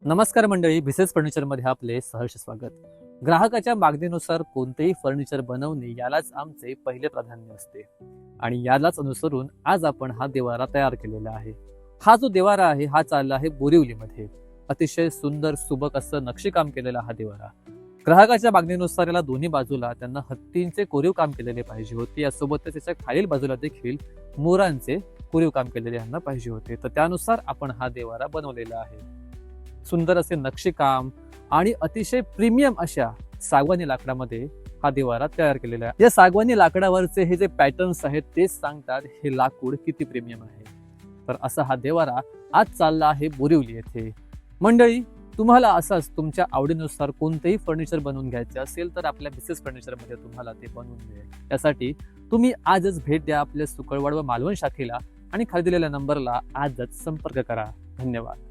नमस्कार मंडळी, भिसेस फर्निचरमध्ये आपले सहर्ष स्वागत. ग्राहकाच्या मागणीनुसार कोणतेही फर्निचर बनवणे यालाच आमचे पहिले प्राधान्य असते आणि यालाच अनुसरून आज आपण हा देवारा तयार केलेला आहे. हा जो देवारा आहे हा चालला आहे बोरिवलीमध्ये. अतिशय सुंदर सुबक असं नक्षीकाम केलेला हा देवारा. ग्राहकाच्या मागणीनुसार याला दोन्ही बाजूला त्यांना हत्तींचे कोरीव काम केलेले पाहिजे होते. यासोबतच त्याच्या खालील बाजूला देखील मोरांचे कोरीव काम केलेले यांना पाहिजे होते. तर त्यानुसार आपण हा देवारा बनवलेला आहे. सुंदर असे नक्षीकाम आणि अतिशय प्रीमियम अशा सागवानी लाकडामध्ये हा देवारा तयार केलेला आहे. या सागवानी लाकडावरचे हे जे पॅटर्न्स आहेत तेच सांगतात हे लाकूड किती प्रीमियम आहे. तर असा हा देवारा आज चालला आहे बोरिवली येथे. मंडळी, तुम्हाला असाच तुमच्या आवडीनुसार कोणतेही फर्निचर बनवून घ्यायचे असेल तर आपल्या भिसेस फर्निचरमध्ये तुम्हाला ते बनवून मिळेल. यासाठी तुम्ही आजच भेट द्या आपल्या सुकळवाड व मालवण शाखेला आणि खाली दिलेल्या नंबरला आजच संपर्क करा. धन्यवाद.